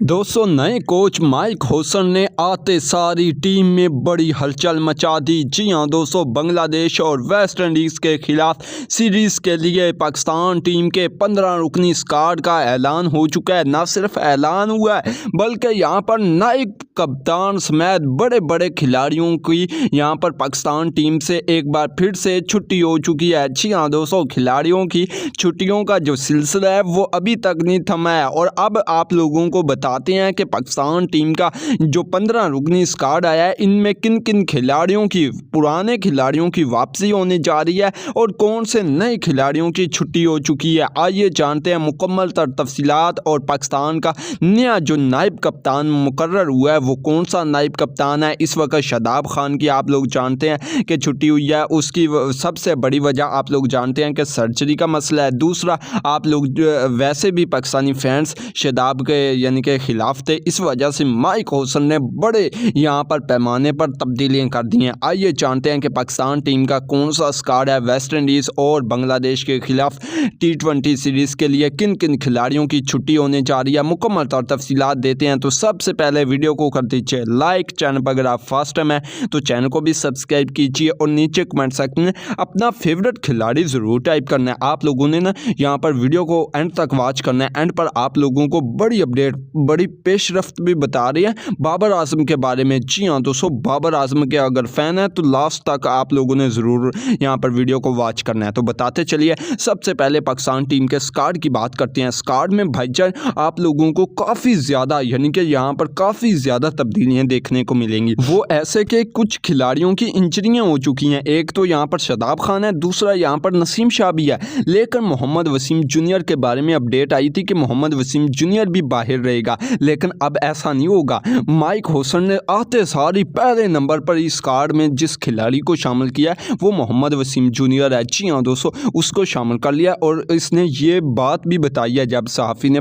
दोस्तों, नए coach mic होसन ने आते सारी टीम में बड़ी हलचल मचा दी। जी हां दोस्तों, बांग्लादेश और वेस्ट इंडीज़ के खिलाफ सीरीज़ के लिए पाकिस्तान टीम के 15 रुकनी स्क्वाड का ऐलान हो चुका है। ना सिर्फ ऐलान हुआ है बल्कि यहां पर नायब कप्तान समेत बड़े बड़े खिलाड़ियों की यहां पर पाकिस्तान टीम से एक बार फिर से छुट्टी हो चुकी है। जी हां दोस्तों, खिलाड़ियों की छुट्टियों का जो सिलसिला है वो अभी तक नहीं थमा है। और अब आप लोगों को बताते हैं कि पाकिस्तान टीम का जो 15 रुकनी स्क्वाड आया है, इनमें किन किन खिलाड़ियों की, पुराने खिलाड़ियों की वापसी होने जा रही है और कौन से नए खिलाड़ियों की छुट्टी हो चुकी है। आइए जानते हैं मुकम्मल तफसीलात। और पाकिस्तान का नया जो नायब कप्तान मुकर्रर हुआ है वो कौन सा नायब कप्तान है। इस वक्त शादाब खान की आप लोग जानते हैं कि छुट्टी हुई है। उसकी सबसे बड़ी वजह आप लोग जानते हैं कि सर्जरी का मसला है। दूसरा, आप लोग वैसे भी पाकिस्तानी फैंस शादाब के यानी के खिलाफ थे। इस वजह से माइक होसन ने बड़े यहाँ पर पैमाने पर तब्दीलियाँ कर दी हैं। आइए जानते हैं कि पाकिस्तान टीम का कौन सा स्क्वाड है वेस्ट इंडीज़ और बांग्लादेश के खिलाफ T20 सीरीज़ के लिए किन किन खिलाड़ियों की छुट्टी होने जा रही है। मुकम्मल तफसीलात देते हैं। तो सबसे पहले वीडियो को कर दीजिए लाइक। चैनल पर अगर आप फर्स्ट टाइम है तो चैनल को भी सब्सक्राइब कीजिए और नीचे कमेंट सेक्शन में अपना फेवरेट खिलाड़ी ज़रूर टाइप करना है। आप लोगों ने ना यहाँ पर वीडियो को एंड तक वॉच करना है। एंड पर आप लोगों को बड़ी अपडेट, बड़ी पेशरफ्त भी बता रही है बाबर आजम के बारे में। जी हाँ दोस्तों, बाबर आजम के अगर फ़ैन है तो लास्ट तक आप लोगों ने ज़रूर यहाँ पर वीडियो को वॉच करना है। तो बताते चलिए, सबसे पहले पाकिस्तान टीम के स्क्वाड की बात करते हैं। स्क्वाड में भाईजान आप लोगों को काफ़ी ज़्यादा यानी कि यहाँ पर काफ़ी ज़्यादा तब्दीलियाँ देखने को मिलेंगी। वो ऐसे कि कुछ खिलाड़ियों की इंजरियाँ हो चुकी हैं। एक तो यहाँ पर शादाब खान है, दूसरा यहाँ पर नसीम शाह भी है। लेकिन मोहम्मद वसीम जूनियर के बारे में अपडेट आई थी कि मोहम्मद वसीम जूनियर भी बाहर रहेगा, लेकिन अब ऐसा नहीं होगा। माइक होसन ने आते सारी पहले नंबर पर इस स्क्वाड में जिस खिलाड़ी को शामिल किया है वो मोहम्मद वसीम जूनियर है। जी हाँ दोस्तों, उसको शामिल कर लिया। और इसने ये बात भी बताई है जब सहाफ़ी ने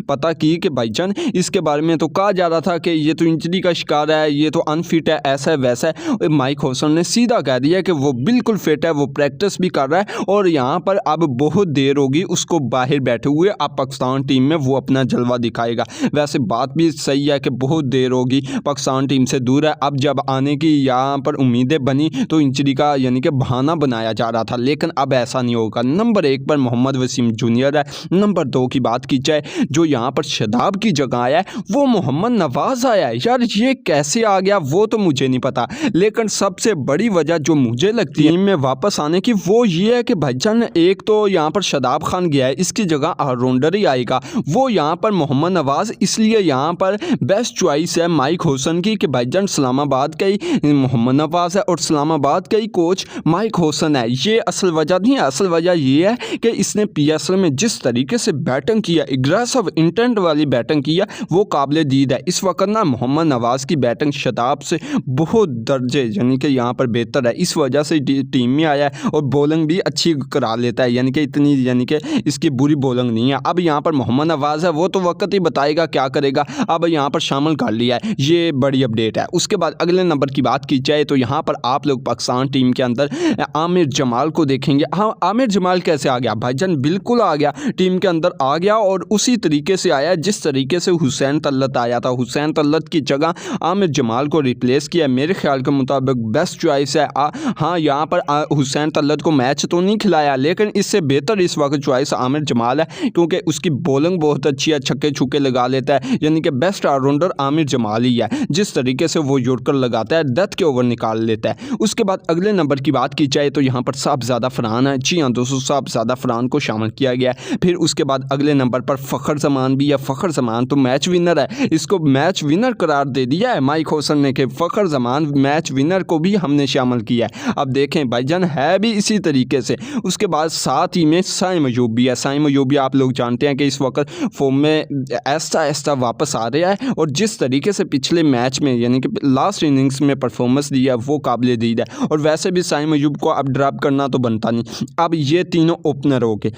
पता की कि भाईजान इसके बारे में तो कहा जा रहा था कि ये तो इंजरी का शिकार है, ये तो अनफिट है, ऐसा है वैसा है। माइक होसन ने सीधा कह दिया कि वो बिल्कुल फिट है, वो प्रैक्टिस भी कर रहा है और यहाँ पर अब बहुत देर होगी उसको बाहर बैठे हुए। अब पाकिस्तान टीम में वो अपना जलवा दिखाएगा। वैसे बात भी सही है कि बहुत देर होगी, पाकिस्तान टीम से दूर है। अब जब आने की यहाँ पर उम्मीदें बनी तो इंजरी का यानी कि बहाना बनाया जा रहा था, लेकिन अब ऐसा नहीं होगा। नंबर 1 पर मोहम्मद वसीम जूनियर है। नंबर 2 की बात की जाए, जो यहाँ पर शादाब की जगह आया है वो मोहम्मद नवाज आया है। यार ये कैसे आ गया वो तो मुझे नहीं पता, लेकिन सबसे बड़ी वजह जो मुझे लगती है टीम में वापस आने की वो ये है कि भाईजान एक तो यहाँ पर शादाब खान गया है, इसकी जगह ऑलराउंडर ही आएगा वो यहाँ पर मोहम्मद नवाज। इसलिए यहाँ पर बेस्ट चॉइस है माइक होसन की कि भाईजान इस्लामाबाद का ही मोहम्मद नवाज है और इस्लामाबाद का ही कोच माइक होसन है। ये असल वजह नहीं है। असल वजह ये है कि इसने PSL में जिस तरीके से बैटिंग किया, एग्रेसिव इंटेंट वाली बैटिंग किया, वो काबिल दीद है। इस वक्त ना मोहम्मद नवाज की बैटिंग शादाब से बहुत दर्जे यानी कि यहाँ पर बेहतर है। इस वजह से टीम में आया है और बॉलिंग भी अच्छी करा लेता है, यानी कि इतनी यानी कि इसकी बुरी बॉलिंग नहीं है। अब यहाँ पर मोहम्मद नवाज है, वो तो वक्त ही बताएगा क्या करेगा। अब यहाँ पर शामिल कर लिया है, ये बड़ी अपडेट है। उसके बाद अगले नंबर की बात की जाए तो यहाँ पर आप लोग पाकिस्तान टीम के अंदर आमिर जमाल को देखेंगे। हाँ, आमिर जमाल कैसे आ गया भाईजान? बिल्कुल आ गया, टीम के अंदर आ गया और उसी तरीके से आया जिस तरीके से हुसैन तल्लत आया था। हुसैन तल्लत की जगह आमिर जमाल को रिप्लेस किया। मेरे ख्याल के मुताबिक बेस्ट चॉइस है। हाँ, यहाँ पर हुसैन तल्लत को मैच तो नहीं खिलाया, लेकिन इससे बेहतर इस वक्त चॉइस आमिर जमाल है, क्योंकि उसकी बॉलिंग बहुत अच्छी है, छक्के छुक्के लगा लेता है। यानी कि बेस्ट ऑलराउंडर आमिर जमाल ही है। जिस तरीके से वो यॉर्कर लगाता है, डेथ के ओवर निकाल लेता है। उसके बाद अगले नंबर की बात की जाए तो यहाँ पर साहबजादा फरहान है। जी हाँ दोस्तों, साहबजादा फरहान को शामिल किया गया है। फिर उसके बाद अगले नंबर पर फ़खर जमान भी है। फ़खर जमान तो मैच विनर है, इसको मैच विनर करार दे दिया है माइक होसन ने कि फ़खर जमान मैच विनर को भी हमने शामिल किया है। अब देखें भाईजान है भी इसी तरीके से। उसके बाद साथ ही में साइम अयूब भी है। साइम अयूब भी आप लोग जानते हैं कि इस वक्त फॉर्म में ऐसा वापस आ रहा है और जिस तरीके से पिछले मैच में यानी कि लास्ट इनिंग्स में परफॉर्मेंस दिया वो काबिल दीद है। और वैसे भी साइम अयूब को अब ड्रॉप करना तो बनता नहीं। अब ये तीनों ओपनर हो गए,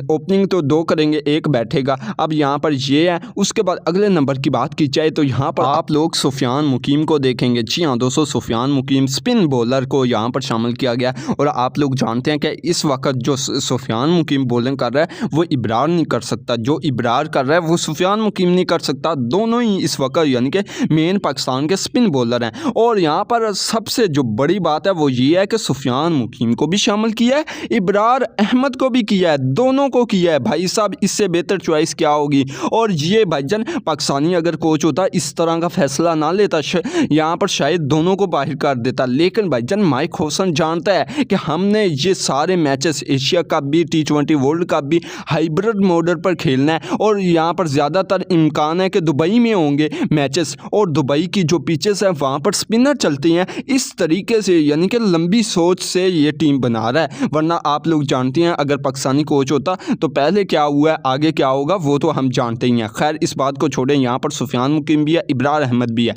ओपनिंग तो 2 करेंगे, 1 बैठेगा। अब यहाँ पर ये है। उसके बाद अगले नंबर की बात की जाए तो यहाँ यहाँ पर आप लोग सुफियान मुकीम को देखेंगे। जी हाँ दोस्तों, सुफियान मुकीम स्पिन बॉलर को यहाँ पर शामिल किया गया और आप लोग जानते हैं कि इस वक्त जो सुफियान मुकीम बॉलिंग कर रहा है वो इब्रार नहीं कर सकता, जो इब्रार कर रहा है वो सुफियान मुकीम नहीं कर सकता। दोनों ही इस वक्त यानी कि मेन पाकिस्तान के स्पिन बॉलर हैं। और यहाँ पर सबसे जो बड़ी बात है वो ये है कि सुफियान मुकीम को भी शामिल किया है, इब्रार अहमद को भी किया है, दोनों को किया है। भाई साहब, इससे बेहतर चॉइस क्या होगी। और ये भाईजान पाकिस्तानी अगर कोच होता इस तरह का फैसला ना लेता, यहाँ पर शायद दोनों को बाहर कर देता। लेकिन भाईजान माइक हसन जानता है कि हमने ये सारे मैचेस एशिया कप भी, T20 वर्ल्ड कप भी हाइब्रिड मॉडल पर खेलना है और यहाँ पर ज़्यादातर इम्कान है कि दुबई में होंगे मैचेस और दुबई की जो पिचेस है वहाँ पर स्पिनर चलती हैं। इस तरीके से यानी कि लंबी सोच से ये टीम बना रहा है। वरना आप लोग जानते हैं अगर पाकिस्तानी कोच होता तो पहले क्या हुआ है, आगे क्या होगा वो तो हम जानते ही हैं। खैर इस बात को छोड़ें, यहाँ पर सुफियान मुकीम भी है, इब्रार अहमद भी है।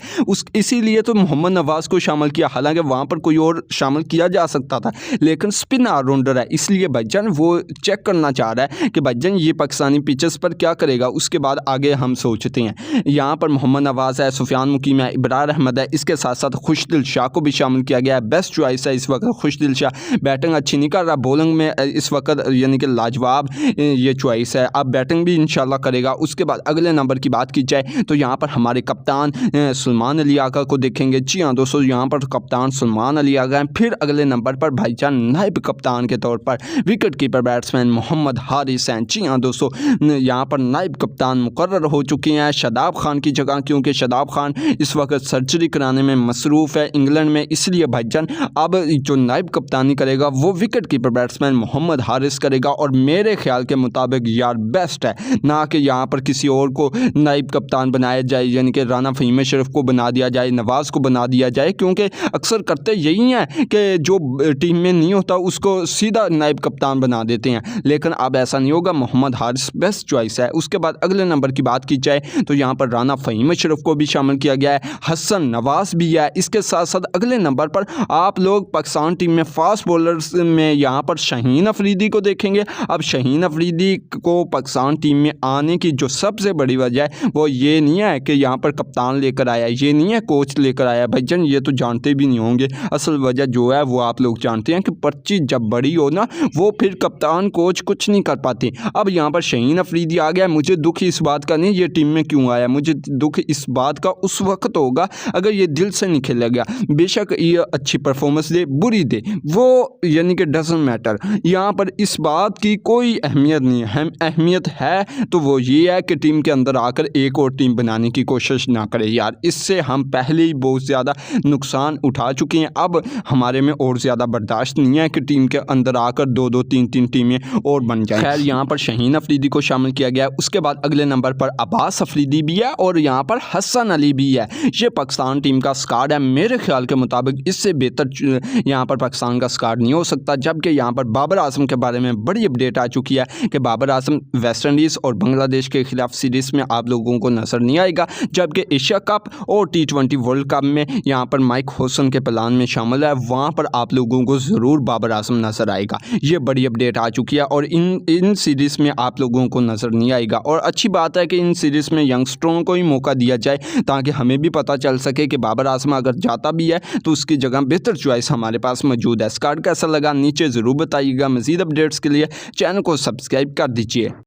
इसीलिए तो मोहम्मद नवाज़ को शामिल किया, हालांकि वहाँ पर कोई और शामिल किया जा सकता था, लेकिन स्पिन ऑलराउंडर है इसलिए भाईजान वो चेक करना चाह रहा है कि भाईजान ये पाकिस्तानी पिचेस पर क्या करेगा, उसके बाद आगे हम सोचते हैं। यहाँ पर मोहम्मद नवाज़ है, सुफियान मुकीम है, इब्रार अहमद है, इसके साथ साथ खुशदिल शाह को भी शामिल किया गया है। बेस्ट चॉइस है इस वक्त खुशदिल शाह। बैटिंग अच्छी नहीं कर रहा, बॉलिंग में इस वक्त यानी कि लाजवाब ये चॉइस है। अब बैटिंग भी इंशाल्लाह करेगा। उसके बाद अगले नंबर की बात की जाए तो यहाँ पर हमारे कप्तान सलमान अली आगा को देखेंगे। जी हाँ दोस्तों, यहाँ पर कप्तान सलमान अली आगा हैं। फिर अगले नंबर पर भाईजान नायब कप्तान के तौर पर wicket keeper batsman Mohammad Haris हैं। जी हाँ दोस्तों, यहाँ पर नायब कप्तान मुकर्रर हो चुके हैं शादाब खान की जगह, क्योंकि शादाब खान इस वक्त सर्जरी कराने में मसरूफ़ है इंग्लैंड में, इसलिए भाईजान अब जो नायब कप्तानी करेगा वो wicket keeper batsman Mohammad Haris करेगा। और मेरे ख्याल के मुताबिक यार बेस्ट है ना कि यहाँ पर किसी और को नायब कप्तान बनाया जाए, यानी कि राना फ़हीम अशरफ को बना दिया जाए, नवाज़ को बना दिया जाए, क्योंकि अक्सर करते यही हैं कि जो टीम में नहीं होता उसको सीधा नायब कप्तान बना देते हैं। लेकिन अब ऐसा नहीं होगा, मोहम्मद हारिस बेस्ट चॉइस है। उसके बाद अगले नंबर की बात की जाए तो यहाँ पर राना फ़हीम अशरफ को भी शामिल किया गया है, हसन नवाज़ भी है। इसके साथ साथ अगले नंबर पर आप लोग पाकिस्तान टीम में फास्ट बॉलर्स में यहाँ पर शाहीन अफरीदी को देखेंगे। अब शाहीन अफरीदी को पाकिस्तान टीम में आने की जो सबसे बड़ी वजह है वो ये नहीं है कि यहाँ पर कप्तान लेकर आया, ये नहीं है कोच लेकर आया। भाईजान ये तो जानते भी नहीं होंगे, असल वजह जो है वो आप लोग जानते हैं कि पर्ची जब बड़ी हो ना वो फिर कप्तान कोच कुछ नहीं कर पाते। अब यहाँ पर शाहीन अफरीदी आ गया। मुझे दुख इस बात का नहीं ये टीम में क्यों आया, मुझे दुख इस बात का उस वक्त होगा अगर ये दिल से नहीं खेला गया। बेशक ये अच्छी परफॉर्मेंस दे बुरी दे वो यानी कि डजंट मैटर, यहाँ पर इस बात की कोई अहमियत नहीं है। अहमियत है तो वो ये है कि टीम के अंदर आकर एक और टीम बनाने की कोशिश ना करें यार, इससे हम पहले ही बहुत ज़्यादा नुकसान उठा चुके हैं। अब हमारे में और ज़्यादा बर्दाश्त नहीं है कि टीम के अंदर आकर दो दो तीन तीन टीमें और बन जाएं। खैर यहाँ पर शाहीन अफरीदी को शामिल किया गया। उसके बाद अगले नंबर पर अब्बास अफरीदी भी है और यहाँ पर हसन अली भी है। ये पाकिस्तान टीम का स्क्वाड है, मेरे ख्याल के मुताबिक इससे बेहतर यहाँ पर पाकिस्तान का स्क्वाड नहीं हो सकता। जबकि यहाँ पर बाबर आजम के बारे में बड़ी अपडेट आ चुकी है कि बाबर आजम वेस्ट इंडीज़ और बांग्लादेश के खिलाफ सीरीज़ में आप लोगों को नज़र नहीं आएगा, जबकि एशिया कप और T20 वर्ल्ड कप में यहाँ पर माइक हसन के प्लान में शामिल है, वहाँ पर आप लोगों को ज़रूर बाबर आजम नज़र आएगा। ये बड़ी अपडेट आ चुकी है और इन सीरीज़ में आप लोगों को नज़र नहीं आएगा। और अच्छी बात है कि इन सीरीज़ में यंगस्टरों को ही मौका दिया जाए ताकि हमें भी पता चल सके कि बाबर आजम अगर जाता भी है तो उसकी जगह बेहतर चॉइस हमारे पास मौजूद है। स्क्वाड कैसा लगा नीचे ज़रूर बताइएगा। मज़ीद अपडेट्स के लिए चैनल को सब्सक्राइब कर दीजिए।